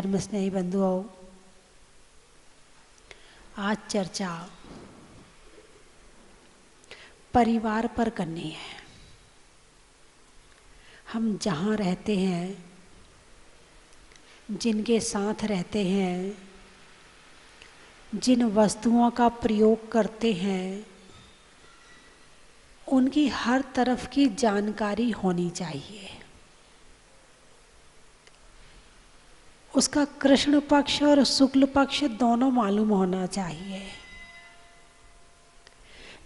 धर्म स्नेही बंधुओं, आज चर्चा परिवार पर करनी है। हम जहाँ रहते हैं, जिनके साथ रहते हैं, जिन वस्तुओं का प्रयोग करते हैं, उनकी हर तरफ की जानकारी होनी चाहिए। उसका कृष्ण पक्ष और शुक्ल पक्ष दोनों मालूम होना चाहिए।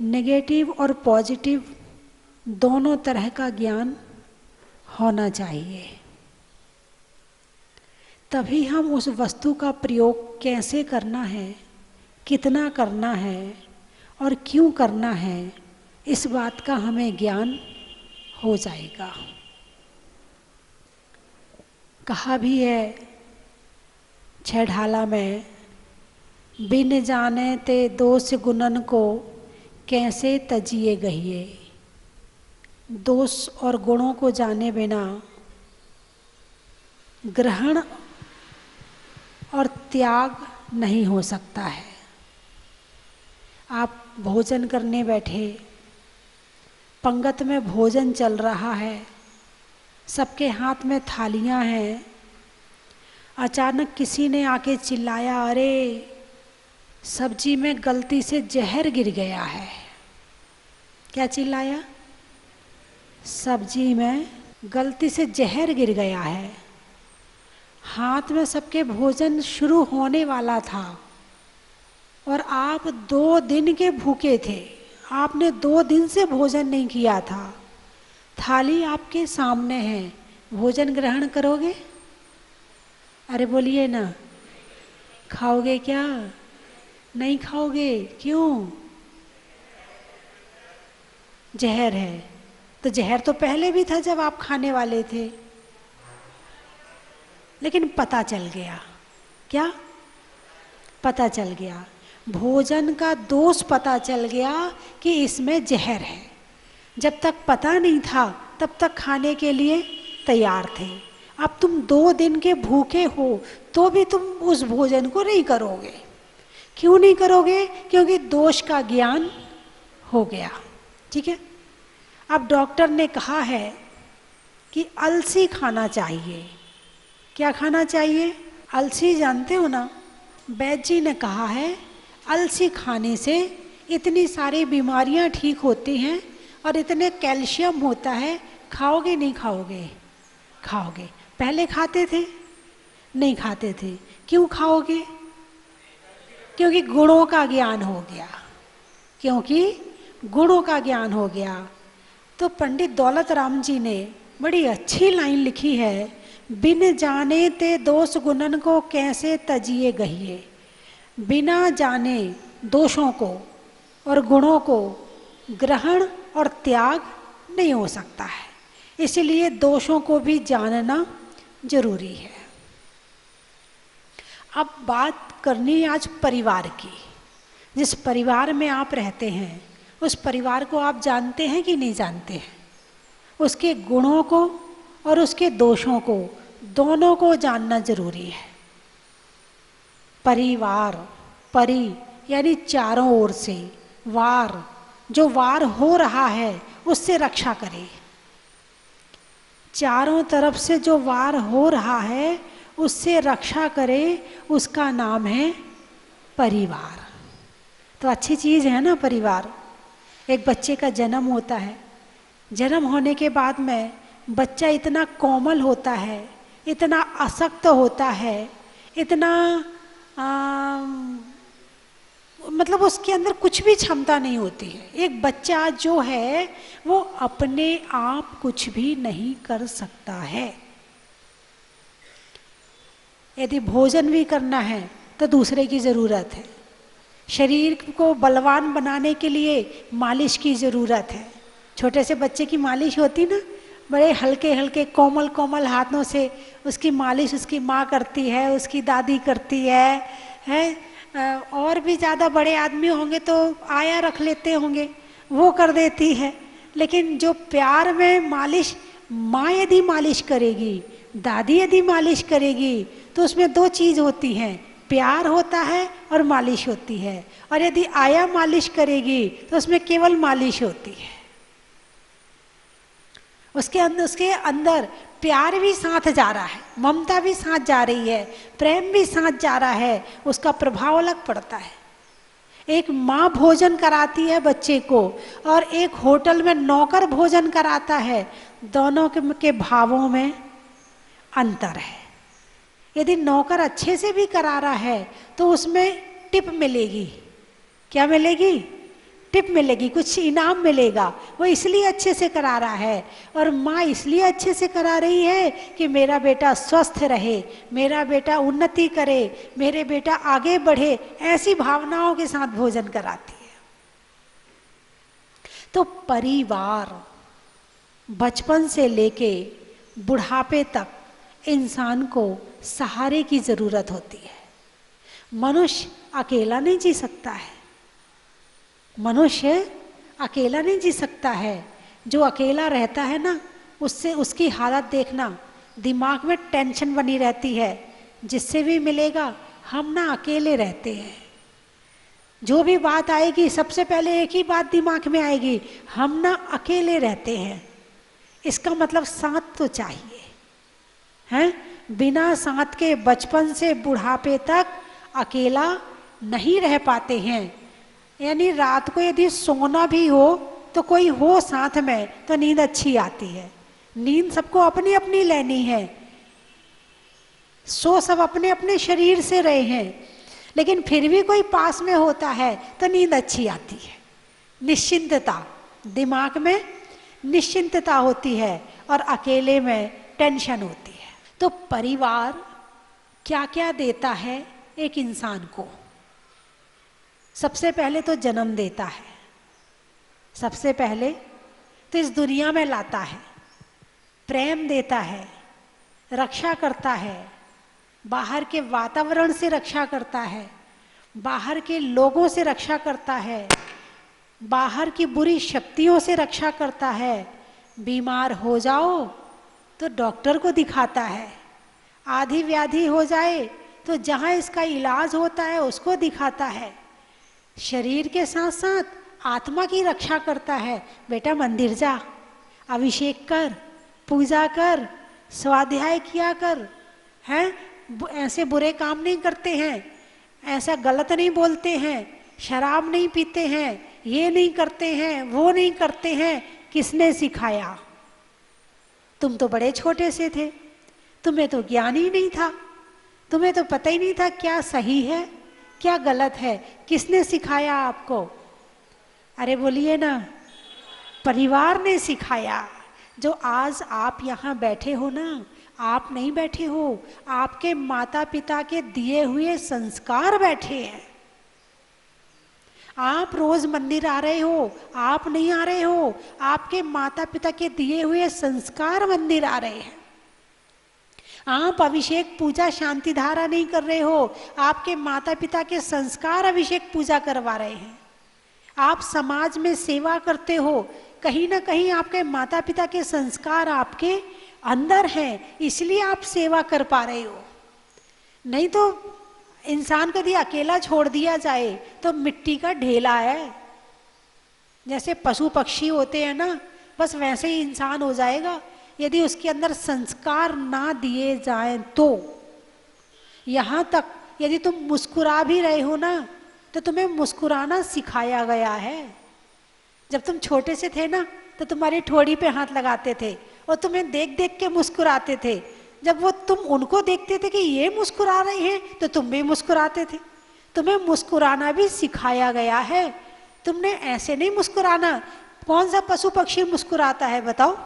नेगेटिव और पॉजिटिव दोनों तरह का ज्ञान होना चाहिए। तभी हम उस वस्तु का प्रयोग कैसे करना है, कितना करना है और क्यों करना है, इस बात का हमें ज्ञान हो जाएगा। कहा भी है छेढ़ाला में, बिन जाने ते दोष गुणन को कैसे तजिए गहिए। दोष और गुणों को जाने बिना ग्रहण और त्याग नहीं हो सकता है। आप भोजन करने बैठे, पंगत में भोजन चल रहा है, सबके हाथ में थालियां हैं। अचानक किसी ने आके चिल्लाया, अरे सब्जी में गलती से जहर गिर गया है। क्या चिल्लाया? सब्जी में गलती से जहर गिर गया है। हाथ में सबके भोजन शुरू होने वाला था और आप 2 दिन के भूखे थे। आपने 2 दिन से भोजन नहीं किया था। थाली आपके सामने है, भोजन ग्रहण करोगे? अरे बोलिए ना, खाओगे क्या? नहीं खाओगे। क्यों? जहर है। तो जहर तो पहले भी था जब आप खाने वाले थे, लेकिन पता चल गया। क्या पता चल गया? भोजन का दोष पता चल गया कि इसमें जहर है। जब तक पता नहीं था तब तक खाने के लिए तैयार थे। अब तुम 2 दिन के भूखे हो तो भी तुम उस भोजन को नहीं करोगे। क्यों नहीं करोगे? क्योंकि दोष का ज्ञान हो गया। ठीक है। अब डॉक्टर ने कहा है कि अलसी खाना चाहिए। क्या खाना चाहिए? अलसी जानते हो ना? वैद्य जी ने कहा है अलसी खाने से इतनी सारी बीमारियां ठीक होती हैं और इतने कैल्शियम होता है। खाओगे नहीं खाओगे? खाओगे। पहले खाते थे? नहीं खाते थे। क्यों खाओगे? क्योंकि गुणों का ज्ञान हो गया। क्योंकि गुणों का ज्ञान हो गया। तो पंडित दौलत राम जी ने बड़ी अच्छी लाइन लिखी है, बिन जाने ते दोष गुणन को कैसे तजिए गहिए। बिना जाने दोषों को और गुणों को ग्रहण और त्याग नहीं हो सकता है। इसलिए दोषों को भी जानना जरूरी है। अब बात करनी आज परिवार की। जिस परिवार में आप रहते हैं उस परिवार को आप जानते हैं कि नहीं जानते हैं? उसके गुणों को और उसके दोषों को दोनों को जानना जरूरी है। परिवार, परि यानी चारों ओर से, वार जो वार हो रहा है उससे रक्षा करे। चारों तरफ से जो वार हो रहा है उससे रक्षा करे, उसका नाम है परिवार। तो अच्छी चीज़ है ना परिवार। एक बच्चे का जन्म होता है। जन्म होने के बाद में बच्चा इतना कोमल होता है, इतना आसक्त होता है, इतना मतलब उसके अंदर कुछ भी क्षमता नहीं होती है। एक बच्चा जो है वो अपने आप कुछ भी नहीं कर सकता है। यदि भोजन भी करना है तो दूसरे की ज़रूरत है। शरीर को बलवान बनाने के लिए मालिश की ज़रूरत है। छोटे से बच्चे की मालिश होती ना, बड़े हल्के हल्के कोमल कोमल हाथों से उसकी मालिश उसकी माँ करती है, उसकी दादी करती है। और भी ज़्यादा बड़े आदमी होंगे तो आया रख लेते होंगे, वो कर देती है। लेकिन जो प्यार में मालिश माँ यदि मालिश करेगी, दादी यदि मालिश करेगी, तो उसमें दो चीज़ होती हैं, प्यार होता है और मालिश होती है। और यदि आया मालिश करेगी तो उसमें केवल मालिश होती है। उसके अंदर प्यार भी साथ जा रहा है, ममता भी साथ जा रही है, प्रेम भी साथ जा रहा है, उसका प्रभाव अलग पड़ता है। एक माँ भोजन कराती है बच्चे को और एक होटल में नौकर भोजन कराता है, दोनों के भावों में अंतर है। यदि नौकर अच्छे से भी करा रहा है तो उसमें टिप मिलेगी। क्या मिलेगी? टिप मिलेगी, कुछ इनाम मिलेगा। वो इसलिए अच्छे से करा रहा है। और माँ इसलिए अच्छे से करा रही है कि मेरा बेटा स्वस्थ रहे, मेरा बेटा उन्नति करे, मेरे बेटा आगे बढ़े, ऐसी भावनाओं के साथ भोजन कराती है। तो परिवार बचपन से लेके बुढ़ापे तक इंसान को सहारे की जरूरत होती है। मनुष्य अकेला नहीं जी सकता है, मनुष्य अकेला नहीं जी सकता है। जो अकेला रहता है ना, उससे उसकी हालत देखना, दिमाग में टेंशन बनी रहती है। जिससे भी मिलेगा हम ना अकेले रहते हैं। जो भी बात आएगी सबसे पहले एक ही बात दिमाग में आएगी, हम ना अकेले रहते हैं। इसका मतलब साथ तो चाहिए, हैं? बिना साथ के बचपन से बुढ़ापे तक अकेला नहीं रह पाते हैं। यानी रात को यदि सोना भी हो तो कोई हो साथ में तो नींद अच्छी आती है। नींद सबको अपनी अपनी लेनी है, सो सब अपने अपने शरीर से रहे हैं, लेकिन फिर भी कोई पास में होता है तो नींद अच्छी आती है। निश्चिंतता, दिमाग में निश्चिंतता होती है और अकेले में टेंशन होती है। तो परिवार क्या क्या देता है एक इंसान को? सबसे पहले तो जन्म देता है, सबसे पहले तो इस दुनिया में लाता है, प्रेम देता है, रक्षा करता है, बाहर के वातावरण से रक्षा करता है, बाहर के लोगों से रक्षा करता है, बाहर की बुरी शक्तियों से रक्षा करता है। बीमार हो जाओ तो डॉक्टर को दिखाता है, आधी व्याधि हो जाए तो जहाँ इसका इलाज होता है उसको दिखाता है। शरीर के साथ साथ आत्मा की रक्षा करता है। बेटा मंदिर जा, अभिषेक कर, पूजा कर, स्वाध्याय किया कर, हैं? ऐसे बुरे काम नहीं करते हैं, ऐसा गलत नहीं बोलते हैं, शराब नहीं पीते हैं, ये नहीं करते हैं, वो नहीं करते हैं। किसने सिखाया? तुम तो बड़े छोटे से थे, तुम्हें तो ज्ञान ही नहीं था, तुम्हें तो पता ही नहीं था क्या सही है क्या गलत है। किसने सिखाया आपको? अरे बोलिए ना, परिवार ने सिखाया। जो आज आप यहाँ बैठे हो ना, आप नहीं बैठे हो, आपके माता पिता के दिए हुए संस्कार बैठे हैं। आप रोज मंदिर आ रहे हो, आप नहीं आ रहे हो, आपके माता पिता के दिए हुए संस्कार मंदिर आ रहे हैं। आप अभिषेक पूजा शांति धारा नहीं कर रहे हो, आपके माता पिता के संस्कार अभिषेक पूजा करवा रहे हैं। आप समाज में सेवा करते हो, कहीं ना कहीं आपके माता पिता के संस्कार आपके अंदर हैं, इसलिए आप सेवा कर पा रहे हो। नहीं तो इंसान को यदि अकेला छोड़ दिया जाए तो मिट्टी का ढेला है। जैसे पशु पक्षी होते हैं ना, बस वैसे ही इंसान हो जाएगा यदि उसके अंदर संस्कार ना दिए जाएं तो। यहाँ तक यदि तुम मुस्कुरा भी रहे हो ना, तो तुम्हें मुस्कुराना सिखाया गया है। जब तुम छोटे से थे ना, तो तुम्हारी ठोड़ी पे हाथ लगाते थे और तुम्हें देख देख के मुस्कुराते थे। जब वो तुम उनको देखते थे कि ये मुस्कुरा रहे हैं तो तुम भी मुस्कुराते थे। तुम्हें मुस्कुराना भी सिखाया गया है। तुमने ऐसे नहीं मुस्कुराना। कौन सा पशु पक्षी मुस्कुराता है बताओ?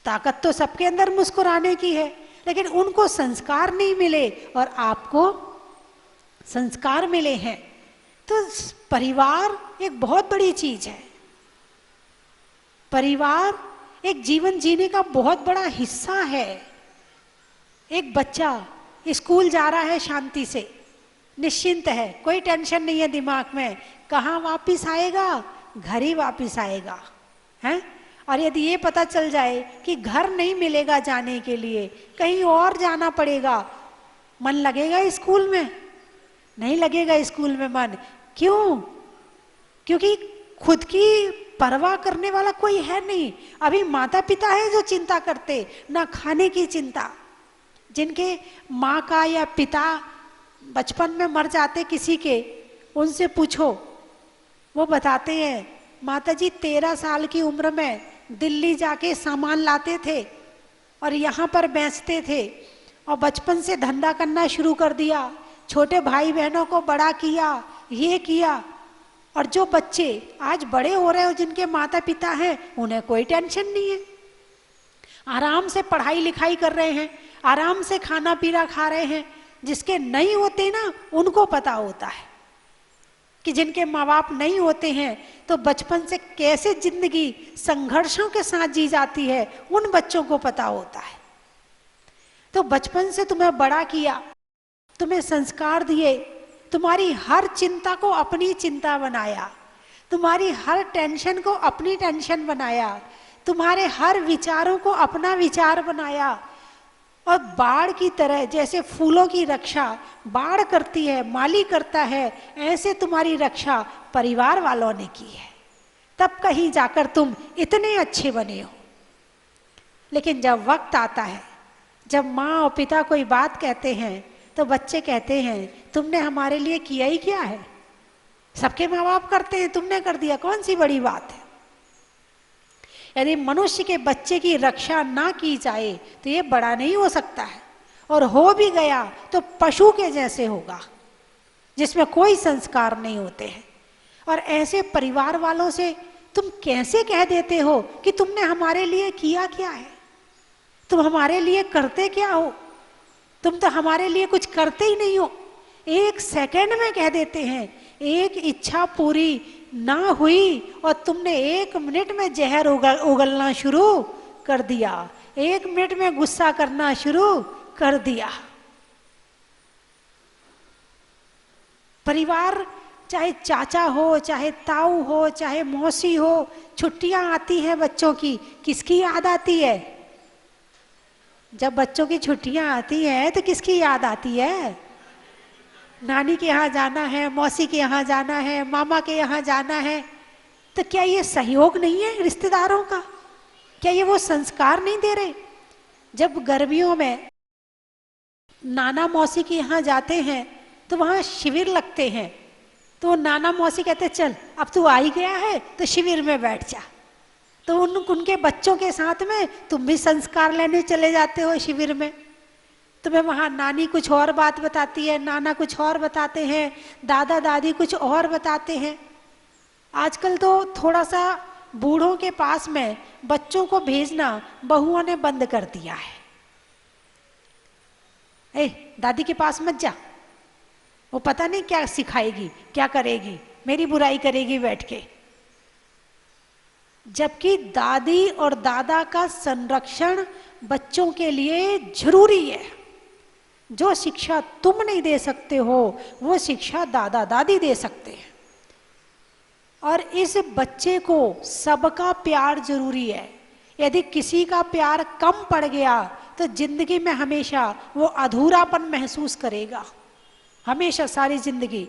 ताकत तो सबके अंदर मुस्कुराने की है, लेकिन उनको संस्कार नहीं मिले और आपको संस्कार मिले हैं। तो परिवार एक बहुत बड़ी चीज है। परिवार एक जीवन जीने का बहुत बड़ा हिस्सा है। एक बच्चा स्कूल जा रहा है शांति से, निश्चिंत है, कोई टेंशन नहीं है दिमाग में, कहाँ वापिस आएगा? घर ही वापिस आएगा, हैं? और यदि ये पता चल जाए कि घर नहीं मिलेगा जाने के लिए, कहीं और जाना पड़ेगा, मन लगेगा स्कूल में? नहीं लगेगा स्कूल में मन। क्यों? क्योंकि खुद की परवाह करने वाला कोई है नहीं। अभी माता पिता है जो चिंता करते, ना खाने की चिंता। जिनके माँ का या पिता बचपन में मर जाते किसी के, उनसे पूछो, वो बताते हैं माता जी 13 साल की उम्र में दिल्ली जाके सामान लाते थे और यहाँ पर बेचते थे, और बचपन से धंधा करना शुरू कर दिया, छोटे भाई बहनों को बड़ा किया, ये किया। और जो बच्चे आज बड़े हो रहे हो, जिनके माता पिता हैं, उन्हें कोई टेंशन नहीं है, आराम से पढ़ाई लिखाई कर रहे हैं, आराम से खाना पीना खा रहे हैं। जिसके नहीं होते ना, उनको पता होता है कि जिनके माँ बाप नहीं होते हैं तो बचपन से कैसे जिंदगी संघर्षों के साथ जी जाती है, उन बच्चों को पता होता है। तो बचपन से तुम्हें बड़ा किया, तुम्हें संस्कार दिए, तुम्हारी हर चिंता को अपनी चिंता बनाया, तुम्हारी हर टेंशन को अपनी टेंशन बनाया, तुम्हारे हर विचारों को अपना विचार बनाया। और बाढ़ की तरह जैसे फूलों की रक्षा बाढ़ करती है, माली करता है, ऐसे तुम्हारी रक्षा परिवार वालों ने की है, तब कहीं जाकर तुम इतने अच्छे बने हो। लेकिन जब वक्त आता है, जब माँ और पिता कोई बात कहते हैं, तो बच्चे कहते हैं तुमने हमारे लिए किया ही क्या है? सबके माँ बाप करते हैं, तुमने कर दिया, कौन सी बड़ी बात है? यदि मनुष्य के बच्चे की रक्षा ना की जाए तो ये बड़ा नहीं हो सकता है, और हो भी गया तो पशु के जैसे होगा, जिसमें कोई संस्कार नहीं होते हैं। और ऐसे परिवार वालों से तुम कैसे कह देते हो कि तुमने हमारे लिए किया क्या है? तुम हमारे लिए करते क्या हो? तुम तो हमारे लिए कुछ करते ही नहीं हो। एक सेकंड में कह देते हैं, एक इच्छा पूरी ना हुई और तुमने 1 मिनट में जहर उगलना शुरू कर दिया, 1 मिनट में गुस्सा करना शुरू कर दिया। परिवार चाहे चाचा हो, चाहे ताऊ हो, चाहे मौसी हो, छुट्टियां आती हैं बच्चों की, किसकी याद आती है? जब बच्चों की छुट्टियां आती हैं तो किसकी याद आती है? नानी के यहाँ जाना है, मौसी के यहाँ जाना है, मामा के यहाँ जाना है। तो क्या ये सहयोग नहीं है रिश्तेदारों का? क्या ये वो संस्कार नहीं दे रहे? जब गर्मियों में नाना मौसी के यहाँ जाते हैं तो वहाँ शिविर लगते हैं, तो नाना मौसी कहते चल अब तू आ ही गया है तो शिविर में बैठ जा। तो उनके बच्चों के साथ में तुम भी संस्कार लेने चले जाते हो शिविर में। तुम्हें वहाँ नानी कुछ और बात बताती है, नाना कुछ और बताते हैं, दादा दादी कुछ और बताते हैं। आजकल तो थोड़ा सा बूढ़ों के पास में बच्चों को भेजना बहुओं ने बंद कर दिया है। ए दादी के पास मत जा, वो पता नहीं क्या सिखाएगी, क्या करेगी, मेरी बुराई करेगी बैठ के। जबकि दादी और दादा का संरक्षण बच्चों के लिए जरूरी है। जो शिक्षा तुम नहीं दे सकते हो वो शिक्षा दादा दादी दे सकते हैं। और इस बच्चे को सबका प्यार जरूरी है। यदि किसी का प्यार कम पड़ गया तो जिंदगी में हमेशा वो अधूरापन महसूस करेगा, हमेशा सारी जिंदगी।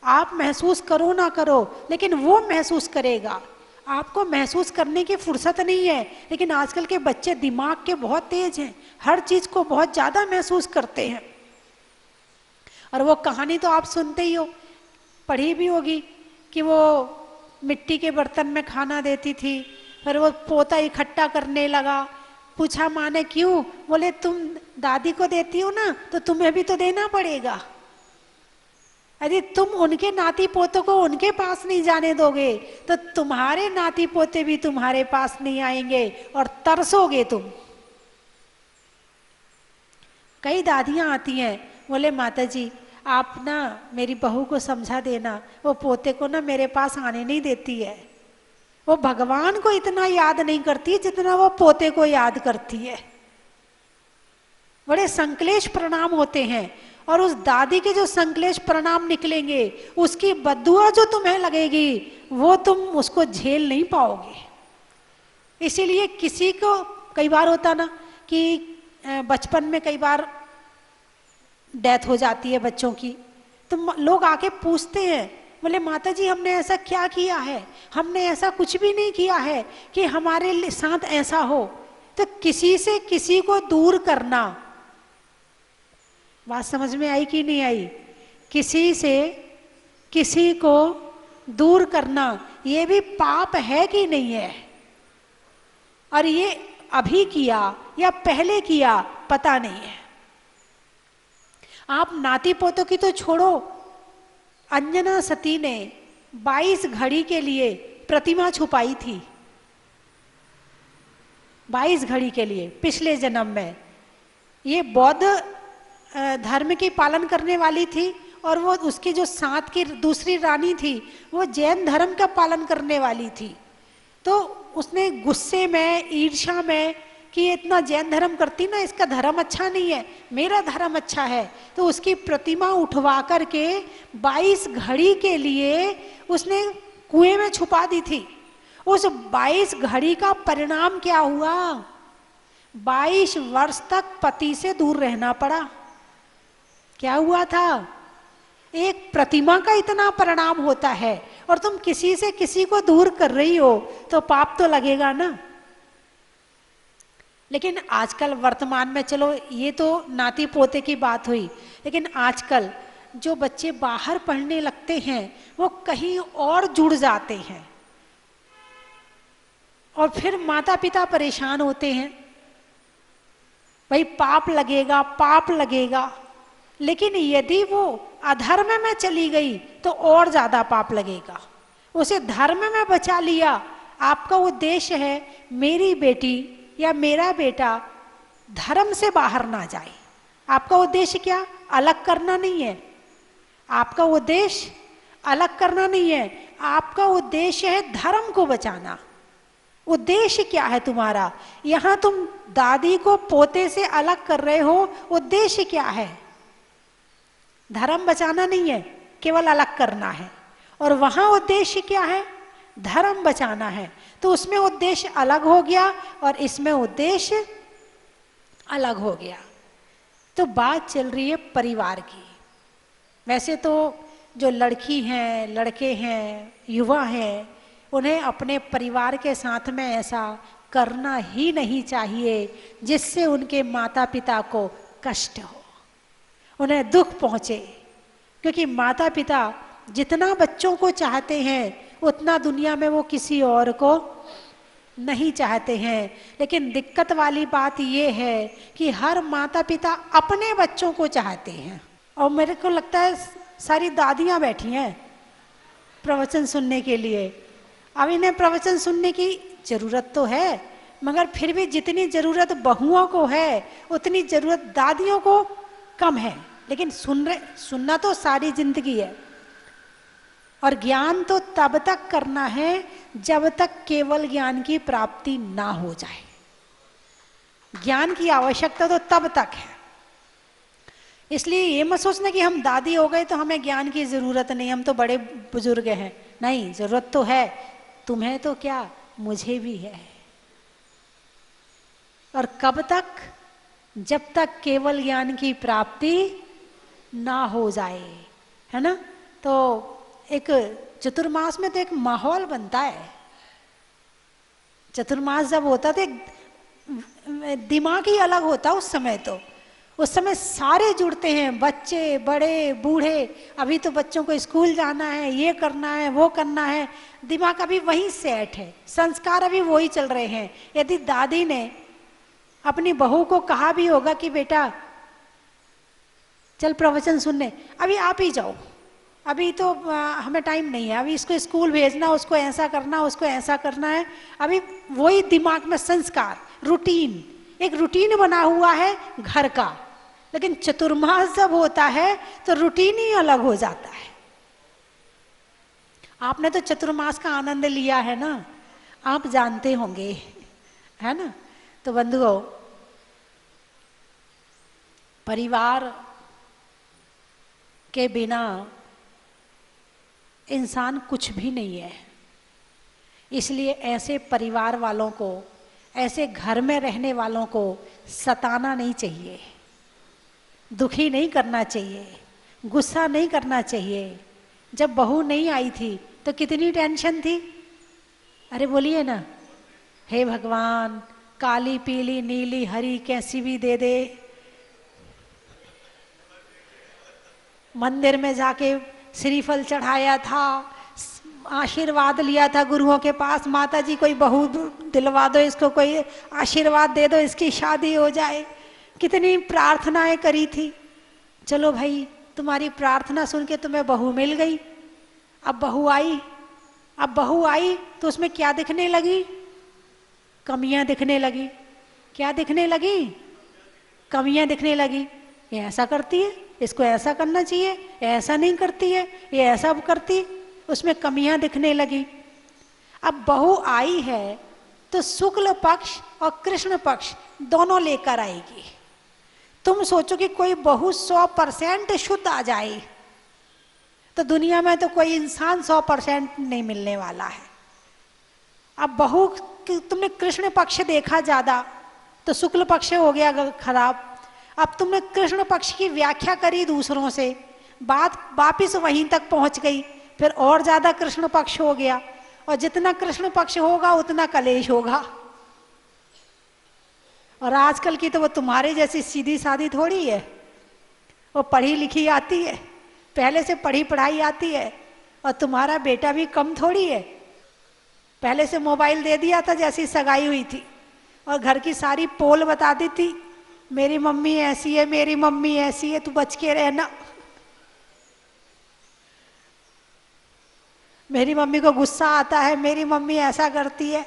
आप महसूस करो ना करो लेकिन वो महसूस करेगा। आपको महसूस करने की फुर्सत नहीं है, लेकिन आजकल के बच्चे दिमाग के बहुत तेज हैं, हर चीज को बहुत ज्यादा महसूस करते हैं। और वो कहानी तो आप सुनते ही हो, पढ़ी भी होगी कि वो मिट्टी के बर्तन में खाना देती थी, फिर वो पोता इकट्ठा करने लगा। पूछा माँ ने क्यों? बोले तुम दादी को देती हो ना तो तुम्हें भी तो देना पड़ेगा। यदि तुम उनके नाती पोतों को उनके पास नहीं जाने दोगे तो तुम्हारे नाती पोते भी तुम्हारे पास नहीं आएंगे और तरसोगे तुम। कई दादियां आती हैं, बोले माता जी आप ना मेरी बहू को समझा देना, वो पोते को ना मेरे पास आने नहीं देती है। वो भगवान को इतना याद नहीं करती जितना वो पोते को याद करती है। बड़े संकलेश परिणाम होते हैं, और उस दादी के जो संकलेश परिणाम निकलेंगे उसकी बद्दुआ जो तुम्हें लगेगी वो तुम उसको झेल नहीं पाओगे। इसीलिए किसी को कई बार होता ना कि बचपन में कई बार डेथ हो जाती है बच्चों की, तो लोग आके पूछते हैं, बोले माता जी हमने ऐसा क्या किया है, हमने ऐसा कुछ भी नहीं किया है कि हमारे साथ ऐसा हो। तो किसी से किसी को दूर करना, बात समझ में आई कि नहीं आई? किसी से किसी को दूर करना ये भी पाप है कि नहीं है? और ये अभी किया या पहले किया पता नहीं है। आप नाती पोतों की तो छोड़ो, अंजना सती ने 22 घड़ी के लिए प्रतिमा छुपाई थी, 22 घड़ी के लिए पिछले जन्म में। ये बौद्ध धर्म की पालन करने वाली थी, और वो उसकी जो साथ की दूसरी रानी थी वो जैन धर्म का पालन करने वाली थी। तो उसने गुस्से में, ईर्ष्या में कि ये इतना जैन धर्म करती ना, इसका धर्म अच्छा नहीं है, मेरा धर्म अच्छा है, तो उसकी प्रतिमा उठवा करके 22 घड़ी के लिए उसने कुएं में छुपा दी थी। उस 22 घड़ी का परिणाम क्या हुआ? 22 वर्ष तक पति से दूर रहना पड़ा। क्या हुआ था? एक प्रतिमा का इतना परिणाम होता है, और तुम किसी से किसी को दूर कर रही हो तो पाप तो लगेगा ना। लेकिन आजकल वर्तमान में, चलो ये तो नाती पोते की बात हुई, लेकिन आजकल जो बच्चे बाहर पढ़ने लगते हैं वो कहीं और जुड़ जाते हैं, और फिर माता पिता परेशान होते हैं, भाई पाप लगेगा पाप लगेगा। लेकिन यदि वो अधर्म में चली गई तो और ज्यादा पाप लगेगा। उसे धर्म में बचा लिया। आपका उद्देश्य है मेरी बेटी या मेरा बेटा धर्म से बाहर ना जाए। आपका उद्देश्य क्या? अलग करना नहीं है। आपका उद्देश्य अलग करना नहीं है, आपका उद्देश्य है धर्म को बचाना। उद्देश्य क्या है तुम्हारा? यहां तुम दादी को पोते से अलग कर रहे हो, उद्देश्य क्या है? धर्म बचाना नहीं है, केवल अलग करना है। और वहां उद्देश्य क्या है? धर्म बचाना है। तो उसमें उद्देश्य अलग हो गया और इसमें उद्देश्य अलग हो गया। तो बात चल रही है परिवार की। वैसे तो जो लड़की हैं, लड़के हैं, युवा हैं, उन्हें अपने परिवार के साथ में ऐसा करना ही नहीं चाहिए जिससे उनके माता पिता को कष्ट हो, उन्हें दुख पहुंचे। क्योंकि माता पिता जितना बच्चों को चाहते हैं उतना दुनिया में वो किसी और को नहीं चाहते हैं। लेकिन दिक्कत वाली बात ये है कि हर माता पिता अपने बच्चों को चाहते हैं। और मेरे को लगता है सारी दादियां बैठी हैं प्रवचन सुनने के लिए। अब इन्हें प्रवचन सुनने की जरूरत तो है, मगर फिर भी जितनी जरूरत बहुओं को है उतनी जरूरत दादियों को कम है। लेकिन सुनना तो सारी जिंदगी है। और ज्ञान तो तब तक करना है जब तक केवल ज्ञान की प्राप्ति ना हो जाए। ज्ञान की आवश्यकता तो तब तक है। इसलिए ये मत सोचना कि हम दादी हो गए तो हमें ज्ञान की जरूरत नहीं, हम तो बड़े बुजुर्ग हैं। नहीं, जरूरत तो है। तुम्हें तो क्या, मुझे भी है। और कब तक? जब तक केवल ज्ञान की प्राप्ति ना हो जाए, है ना। तो एक चतुर्मास में तो एक माहौल बनता है। चतुर्मास जब होता तो दिमाग ही अलग होता उस समय। तो उस समय सारे जुड़ते हैं, बच्चे, बड़े, बूढ़े। अभी तो बच्चों को स्कूल जाना है, ये करना है, वो करना है, दिमाग अभी वही सेट है, संस्कार अभी वही चल रहे हैं। यदि दादी ने अपनी बहू को कहा भी होगा कि बेटा चल प्रवचन सुनने, अभी आप ही जाओ, अभी तो हमें टाइम नहीं है, अभी इसको स्कूल भेजना, उसको ऐसा करना, उसको ऐसा करना है। अभी वही दिमाग में संस्कार, रूटीन, एक रूटीन बना हुआ है घर का। लेकिन चतुर्मास जब होता है तो रूटीन ही अलग हो जाता है। आपने तो चतुर्मास का आनंद लिया है ना, आप जानते होंगे, है ना। तो बंधुओं, परिवार के बिना इंसान कुछ भी नहीं है। इसलिए ऐसे परिवार वालों को ऐसे घर में रहने वालों को सताना नहीं चाहिए, दुखी नहीं करना चाहिए, गुस्सा नहीं करना चाहिए। जब बहू नहीं आई थी तो कितनी टेंशन थी। अरे बोलिए ना, हे भगवान काली पीली नीली हरी कैसी भी दे दे। मंदिर में जाके श्रीफल चढ़ाया था, आशीर्वाद लिया था गुरुओं के पास, माता जी कोई बहू दिलवा दो इसको, कोई आशीर्वाद दे दो इसकी शादी हो जाए। कितनी प्रार्थनाएं करी थी। चलो भाई तुम्हारी प्रार्थना सुन के तुम्हें बहू मिल गई। अब बहू आई तो उसमें क्या दिखने लगी? कमियां दिखने लगी। क्या दिखने लगी? कमियां दिखने लगी। ये ऐसा करती है, इसको ऐसा करना चाहिए, ऐसा नहीं करती है, ये ऐसा करती, उसमें कमियां दिखने लगी। अब बहू आई है तो शुक्ल पक्ष और कृष्ण पक्ष दोनों लेकर आएगी। तुम सोचो कि कोई बहू 100% शुद्ध आ जाए तो दुनिया में तो कोई इंसान 100% नहीं मिलने वाला है। अब बहू तुमने कृष्ण पक्ष देखा ज्यादा तो शुक्ल पक्ष हो गया खराब। अब तुमने कृष्ण पक्ष की व्याख्या करी दूसरों से, बात वापिस वहीं तक पहुंच गई, फिर और ज्यादा कृष्ण पक्ष हो गया। और जितना कृष्ण पक्ष होगा उतना कलेश होगा। और आजकल की तो वो तुम्हारे जैसी सीधी सादी थोड़ी है, वो पढ़ी लिखी आती है, पहले से पढ़ी पढ़ाई आती है। और तुम्हारा बेटा भी कम थोड़ी है, पहले से मोबाइल दे दिया था जैसी सगाई हुई थी और घर की सारी पोल बता दी थी, मेरी मम्मी ऐसी है, मेरी मम्मी ऐसी है, तू बच के रहना। मेरी मम्मी को गुस्सा आता है, मेरी मम्मी ऐसा करती है।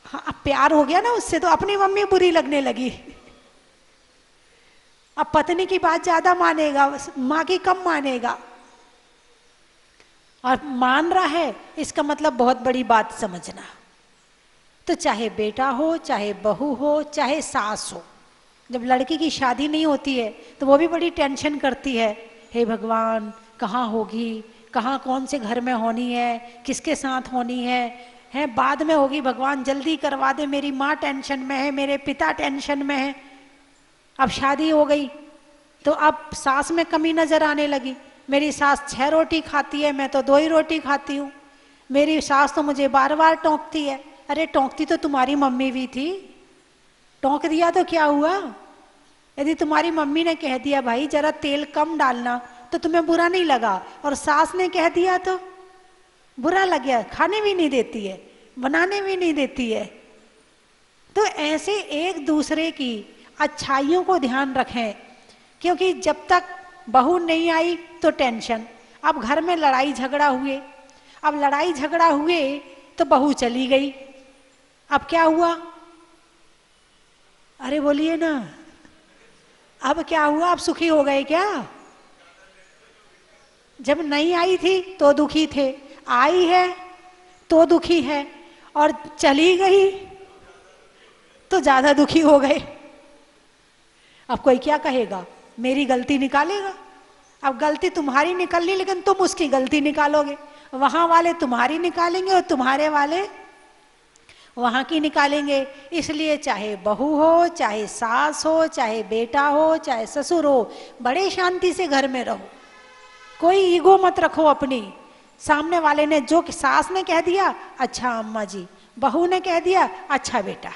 हाँ, अब प्यार हो गया ना उससे तो अपनी मम्मी बुरी लगने लगी। अब पत्नी की बात ज्यादा मानेगा, माँ की कम मानेगा। और मान रहा है इसका मतलब बहुत बड़ी बात समझना। तो चाहे बेटा हो, चाहे बहू हो, चाहे सास हो, जब लड़की की शादी नहीं होती है तो वो भी बड़ी टेंशन करती है, हे भगवान कहाँ होगी, कहाँ कौन से घर में होनी है, किसके साथ होनी है बाद में होगी, भगवान जल्दी करवा दे, मेरी माँ टेंशन में है, मेरे पिता टेंशन में है। अब शादी हो गई तो अब सास में कमी नजर आने लगी। मेरी सास 6 रोटी खाती है, मैं तो 2 ही रोटी खाती हूँ। मेरी सास तो मुझे बार बार टोकती है। अरे टोकती तो तुम्हारी मम्मी भी थी, टोक दिया तो क्या हुआ? यदि तुम्हारी मम्मी ने कह दिया भाई जरा तेल कम डालना तो तुम्हें बुरा नहीं लगा, और सास ने कह दिया तो बुरा लग गया, खाने भी नहीं देती है, बनाने भी नहीं देती है। तो ऐसे एक दूसरे की अच्छाइयों को ध्यान रखें, क्योंकि जब तक बहू नहीं आई तो टेंशन। अब घर में लड़ाई झगड़ा हुए, अब लड़ाई झगड़ा हुए तो बहू चली गई, अब क्या हुआ? अरे बोलिए ना, अब क्या हुआ? अब सुखी हो गए क्या? जब नहीं आई थी तो दुखी थे, आई है तो दुखी है, और चली गई तो ज्यादा दुखी हो गए। अब कोई क्या कहेगा? मेरी गलती निकालेगा। अब गलती तुम्हारी निकलनी, लेकिन तुम उसकी गलती निकालोगे। वहां वाले तुम्हारी निकालेंगे और तुम्हारे वाले वहां की निकालेंगे। इसलिए चाहे बहू हो, चाहे सास हो, चाहे बेटा हो, चाहे ससुर हो, बड़े शांति से घर में रहो। कोई ईगो मत रखो अपनी। सामने वाले ने जो सास ने कह दिया, अच्छा अम्मा जी, बहू ने कह दिया, अच्छा बेटा।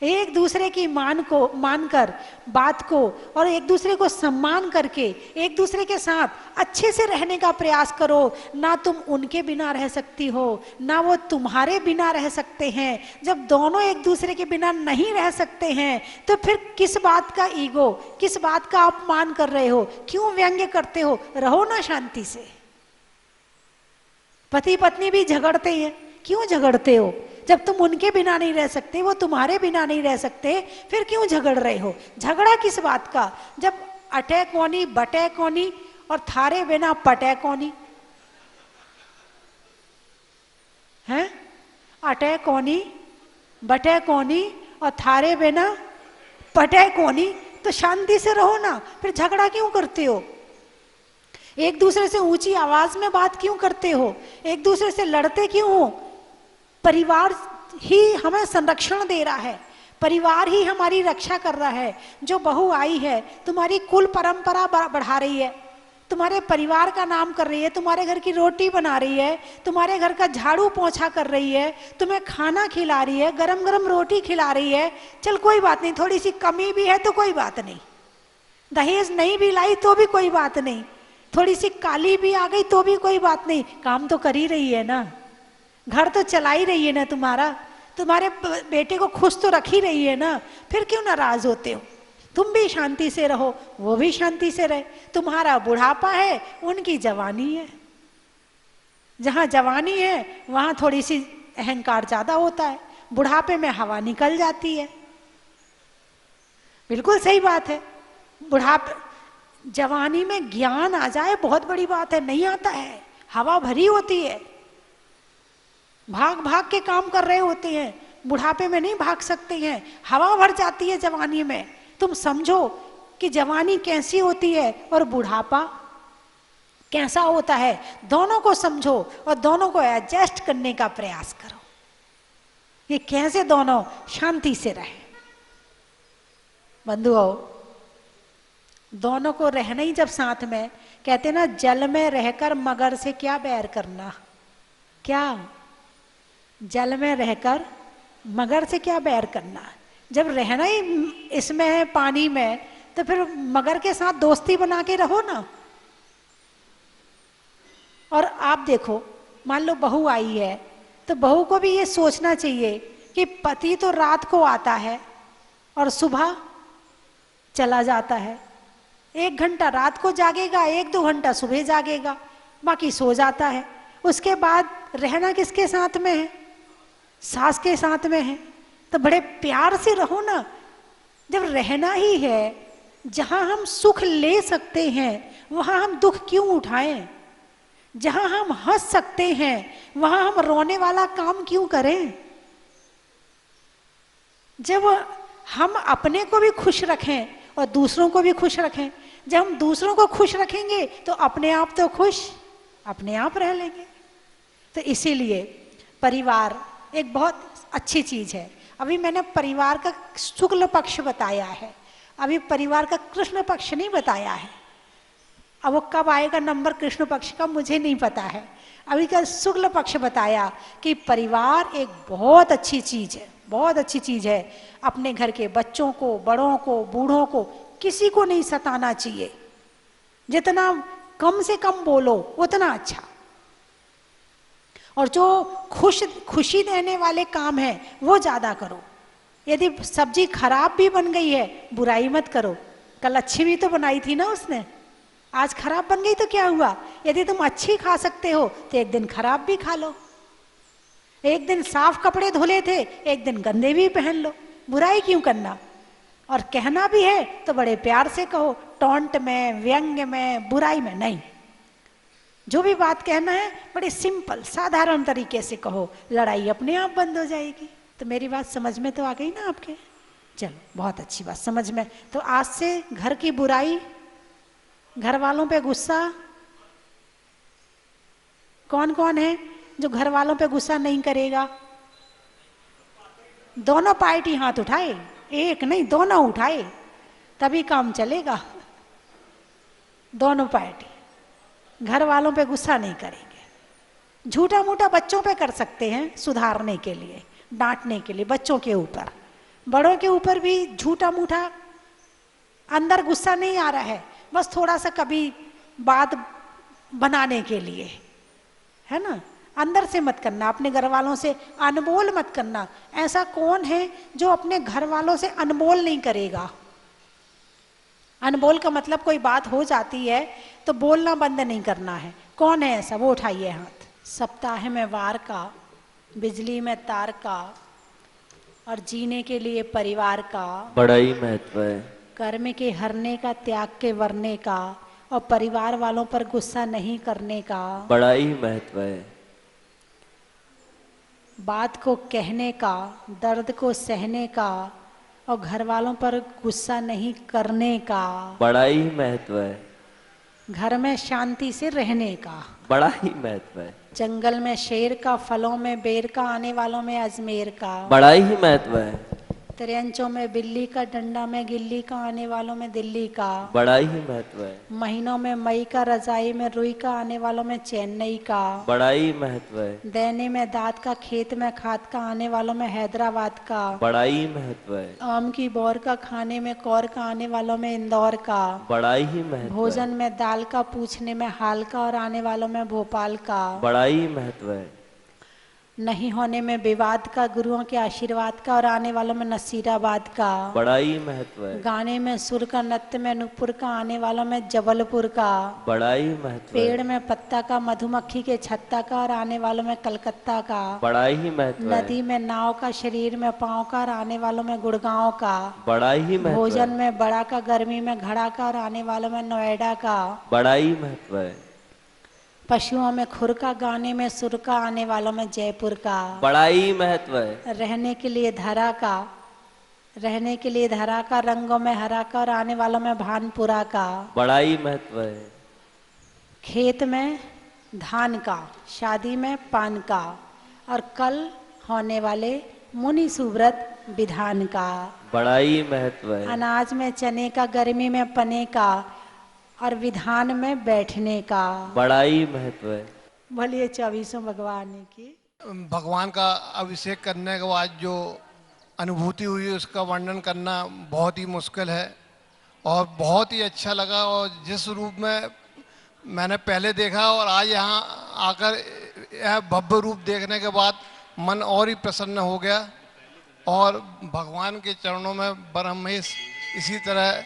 एक दूसरे की मानकर बात को और एक दूसरे को सम्मान करके एक दूसरे के साथ अच्छे से रहने का प्रयास करो। ना तुम उनके बिना रह सकती हो, ना वो तुम्हारे बिना रह सकते हैं। जब दोनों एक दूसरे के बिना नहीं रह सकते हैं तो फिर किस बात का ईगो, किस बात का अपमान कर रहे हो, क्यों व्यंग्य करते हो? रहो ना शांति से। पति पत्नी भी झगड़ते हैं, क्यों झगड़ते हो? जब तुम उनके बिना नहीं रह सकते, वो तुम्हारे बिना नहीं रह सकते, फिर क्यों झगड़ रहे हो? झगड़ा किस बात का? जब अटे कौनी बटे कौनी और थारे बिना पटे कौनी है। अटे कौनी बटे कौनी और थारे बिना पटे कौनी, तो शांति से रहो ना। फिर झगड़ा क्यों करते हो? एक दूसरे से ऊंची आवाज में बात क्यों करते हो? एक दूसरे से लड़ते क्यों हो? परिवार ही हमें संरक्षण दे रहा है, परिवार ही हमारी रक्षा कर रहा है। जो बहू आई है तुम्हारी कुल परंपरा बढ़ा रही है, तुम्हारे परिवार का नाम कर रही है, तुम्हारे घर की रोटी बना रही है, तुम्हारे घर का झाड़ू पोंछा कर रही है, तुम्हें खाना खिला रही है, गरम गरम रोटी खिला रही है। चल कोई बात नहीं, थोड़ी सी कमी भी है तो कोई बात नहीं, दहेज नहीं भी लाई तो भी कोई बात नहीं, थोड़ी सी काली भी आ गई तो भी कोई बात नहीं, काम तो कर ही रही है ना, घर तो चला ही रही है ना, तुम्हारे बेटे को खुश तो रख ही रही है ना, फिर क्यों नाराज होते हो? तुम भी शांति से रहो, वो भी शांति से रहे। तुम्हारा बुढ़ापा है, उनकी जवानी है। जहां जवानी है वहां थोड़ी सी अहंकार ज्यादा होता है, बुढ़ापे में हवा निकल जाती है। बिल्कुल सही बात है। जवानी में ज्ञान आ जाए बहुत बड़ी बात है, नहीं आता है, हवा भरी होती है, भाग भाग के काम कर रहे होते हैं, बुढ़ापे में नहीं भाग सकते हैं, हवा भर जाती है जवानी में। तुम समझो कि जवानी कैसी होती है और बुढ़ापा कैसा होता है, दोनों को समझो और दोनों को एडजस्ट करने का प्रयास करो, ये कैसे दोनों शांति से रहे। बंधुओं, दोनों को रहना ही जब साथ में, कहते ना जल में रहकर मगर से क्या बैर करना, क्या जल में रहकर मगर से क्या बैर करना। जब रहना ही इसमें है, पानी में, तो फिर मगर के साथ दोस्ती बना के रहो ना। और आप देखो, मान लो बहू आई है तो बहू को भी ये सोचना चाहिए कि पति तो रात को आता है और सुबह चला जाता है, 1 घंटा रात को जागेगा, 1-2 घंटा सुबह जागेगा, बाकी सो जाता है। उसके बाद रहना किसके साथ में है? सास के साथ में है। तो बड़े प्यार से रहो ना। जब रहना ही है, जहां हम सुख ले सकते हैं वहां हम दुख क्यों उठाएं? जहां हम हंस सकते हैं वहां हम रोने वाला काम क्यों करें? जब हम अपने को भी खुश रखें और दूसरों को भी खुश रखें, जब हम दूसरों को खुश रखेंगे तो अपने आप तो खुश अपने आप रह लेंगे। तो इसीलिए परिवार एक बहुत अच्छी चीज है। अभी मैंने परिवार का शुक्ल पक्ष बताया है, अभी परिवार का कृष्ण पक्ष नहीं बताया है। अब वो कब आएगा नंबर कृष्ण पक्ष का मुझे नहीं पता है। अभी का शुक्ल पक्ष बताया कि परिवार एक बहुत अच्छी चीज है, बहुत अच्छी चीज है। अपने घर के बच्चों को, बड़ों को, बूढ़ों को, किसी को नहीं सताना चाहिए। जितना कम से कम बोलो उतना अच्छा। और जो खुशी देने वाले काम है वो ज्यादा करो। यदि सब्जी खराब भी बन गई है बुराई मत करो, कल अच्छी भी तो बनाई थी ना उसने, आज खराब बन गई तो क्या हुआ? यदि तुम अच्छी खा सकते हो तो एक दिन खराब भी खा लो। एक दिन साफ कपड़े धुले थे, एक दिन गंदे भी पहन लो, बुराई क्यों करना? और कहना भी है तो बड़े प्यार से कहो, टॉन्ट में, व्यंग्य में, बुराई में नहीं। जो भी बात कहना है बड़े सिंपल साधारण तरीके से कहो, लड़ाई अपने आप बंद हो जाएगी। तो मेरी बात समझ में तो आ गई ना आपके? चलो बहुत अच्छी बात, समझ में। तो आज से घर की बुराई, घर वालों पे गुस्सा, कौन कौन है जो घर वालों पे गुस्सा नहीं करेगा? दोनों पार्टी हाथ उठाए, एक नहीं दोनों उठाए, तभी काम चलेगा। दोनों पार्टी घर वालों पे गुस्सा नहीं करेंगे। झूठा मूठा बच्चों पे कर सकते हैं सुधारने के लिए, डांटने के लिए बच्चों के ऊपर, बड़ों के ऊपर भी झूठा मूठा अंदर गुस्सा नहीं आ रहा है, बस थोड़ा सा कभी बात बनाने के लिए, है ना। अंदर से मत करना, अपने घर वालों से अनमोल मत करना। ऐसा कौन है जो अपने घर वालों से अनमोल नहीं करेगा? अनमोल का मतलब कोई बात हो जाती है तो बोलना बंद नहीं करना है। कौन है ऐसा? वो उठाइए हाथ। सप्ताह में वार का, बिजली में तार का, और जीने के लिए परिवार का बड़ा ही महत्व है। कर्म के हरने का, त्याग के वरने का, और परिवार वालों पर गुस्सा नहीं करने का बड़ा ही महत्व है। बात को कहने का, दर्द को सहने का, और घर वालों पर गुस्सा नहीं करने का बड़ा ही महत्व है। घर में शांति से रहने का बड़ा ही महत्व है। जंगल में शेर का, फलों में बेर का, आने वालों में अजमेर का। बड़ा ही महत्व है। त्रियंचों में बिल्ली का, डंडा में गिल्ली का, आने वालों में दिल्ली का। बड़ा ही महत्व है। महीनों में मई का, रजाई में रुई का, आने वालों में चेन्नई का। बड़ा ही महत्व है। दैने में दांत का, खेत में खाद का, आने वालों में हैदराबाद का। बड़ा ही महत्व है। आम की बौर का, खाने में कौर का, आने वालों में इंदौर का। बड़ा ही महत्व है। भोजन में दाल का, पूछने में हाल का, और आने वालों में भोपाल का। बड़ा ही महत्व है। नहीं होने में विवाद का, गुरुओं के आशीर्वाद का, और आने वालों में नसीराबाद का। बड़ा ही महत्व है। गाने में सुर का, नृत्य में नूपुर का, आने वालों में जबलपुर का। बड़ा ही महत्व है। पेड़ में पत्ता का, मधुमक्खी के छत्ता का, और आने वालों में कलकत्ता का। बड़ा ही महत्व है। नदी में नाव का, शरीर में पाँव का, और आने वालों में गुड़गांव का। बड़ा ही महत्व है। भोजन में बड़ा का, गर्मी में घड़ा का, और आने वालों में नोएडा का। बड़ा ही महत्व है। पशुओं में खुर का, गाने में सुर का, आने वालों में जयपुर का। बड़ा ही महत्व है। रहने के लिए धरा का, रहने के लिए धरा का, रंगों में हरा का, और आने वालों में भानपुरा का। बड़ा ही महत्व है। खेत में धान का, शादी में पान का, और कल होने वाले मुनि सुव्रत विधान का। बड़ा ही महत्व है। अनाज में चने का, गर्मी में पने का, और विधान में बैठने का। बड़ा ही महत्व है। बोलिए 24 भगवान की। भगवान का अभिषेक करने के बाद जो अनुभूति हुई उसका वर्णन करना बहुत ही मुश्किल है और बहुत ही अच्छा लगा। और जिस रूप में मैंने पहले देखा और आज यहाँ आकर यह भव्य रूप देखने के बाद मन और ही प्रसन्न हो गया। और भगवान के चरणों में ब्रह्मेश इसी तरह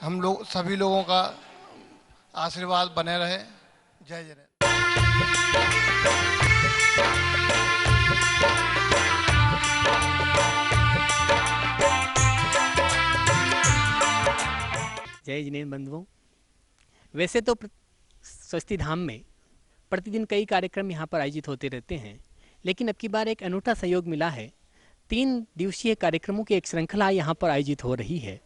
हम लोग सभी लोगों का आशीर्वाद बने रहे। जय जय। जय जिनेन्द्र बंधुओं, वैसे तो स्वस्ति धाम में प्रतिदिन कई कार्यक्रम यहाँ पर आयोजित होते रहते हैं, लेकिन अब की बार एक अनूठा सहयोग मिला है। 3 दिवसीय कार्यक्रमों की एक श्रृंखला यहाँ पर आयोजित हो रही है।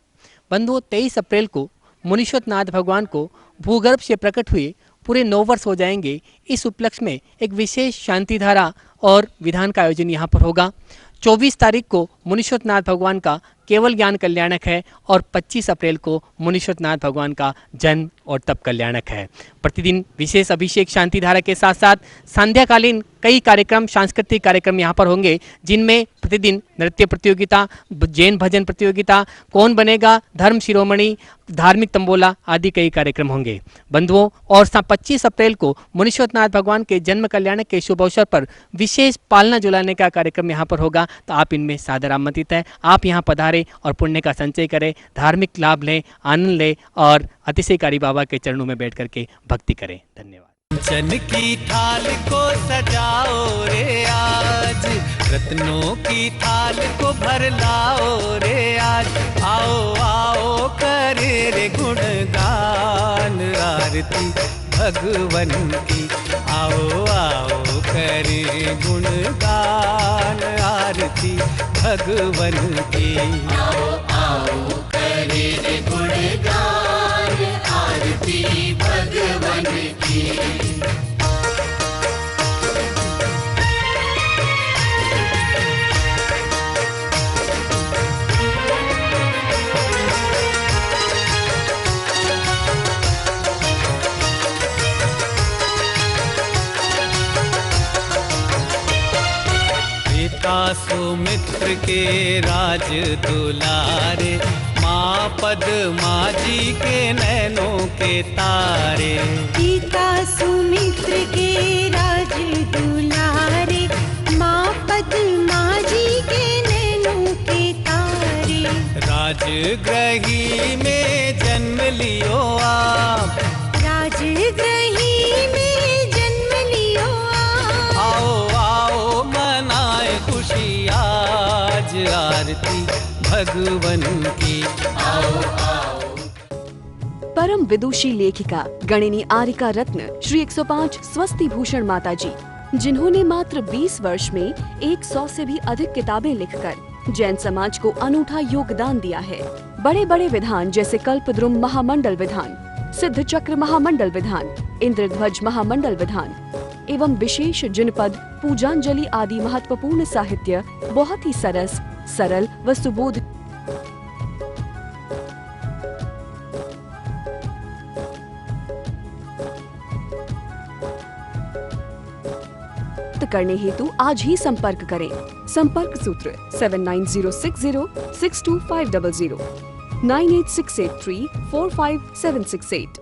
बंधुओं, 23 अप्रैल को मुनीश्वरनाथ भगवान को भूगर्भ से प्रकट हुए पूरे 9 वर्ष हो जाएंगे। इस उपलक्ष्य में एक विशेष शांतिधारा और विधान का आयोजन यहाँ पर होगा। 24 तारीख को मुनीश्वरनाथ भगवान का केवल ज्ञान कल्याणक है और 25 अप्रैल को मुनीश्वरनाथ भगवान का जन्म और तप कल्याणक है। प्रतिदिन विशेष अभिषेक शांतिधारा के साथ साथ संध्याकालीन कई कार्यक्रम, सांस्कृतिक कार्यक्रम यहाँ पर होंगे, जिनमें प्रतिदिन नृत्य प्रतियोगिता, जैन भजन प्रतियोगिता, कौन बनेगा धर्म शिरोमणि, धार्मिक तंबोला आदि कई कार्यक्रम होंगे। बंधुओं, और 25 अप्रैल को मुनीश्वरनाथ भगवान के जन्म कल्याणक के शुभ अवसर पर विशेष पालना जुलाने का कार्यक्रम यहाँ पर होगा, तो आप इनमें सादर आमंत्रित है। आप यहाँ पधारें और पुण्य का संचय करें, धार्मिक लाभ लें, आनंद लें और अतिशयकारी बाबा के चरणों में बैठ करके भक्ति करें। धन्यवाद। चन की थाल को सजाओ रे आज, रत्नों की थाल को भर लाओ रे आज। आओ आओ करे रे गुणगान आरती भगवन की। आओ आओ करे गुणगान आरती भगवन की। आओ आओ करे रे गुणगान आरती भगवन की। सुमित्र के राज दुलारे, माँ पद्मा जी के नैनों के तारे। पिता सुमित्र के राज दुलारे, माँ पद्मा जी के नैनों के तारे। राजगृही में जन्म लियो आप, राजगृही में जन्म लियो आप। आओ आओ मनाए खुशी आज आरती भगवन की। आओ आओ। परम विदुषी लेखिका गणिनी आरिका रत्न श्री 105 स्वस्ति भूषण माता जी, जिन्होंने मात्र 20 वर्ष में 100 से भी अधिक किताबें लिखकर जैन समाज को अनूठा योगदान दिया है। बड़े बड़े विधान जैसे कल्पद्रुम महामंडल विधान, सिद्ध चक्र महामंडल विधान, इंद्रध्वज महामंडल विधान, एवं विशेष जिनपद, पूजांजलि आदि महत्वपूर्ण साहित्य बहुत ही सरस, सरल व सुबोध करने हेतु आज ही संपर्क करें। संपर्क सूत्र 7906062500 98683456768।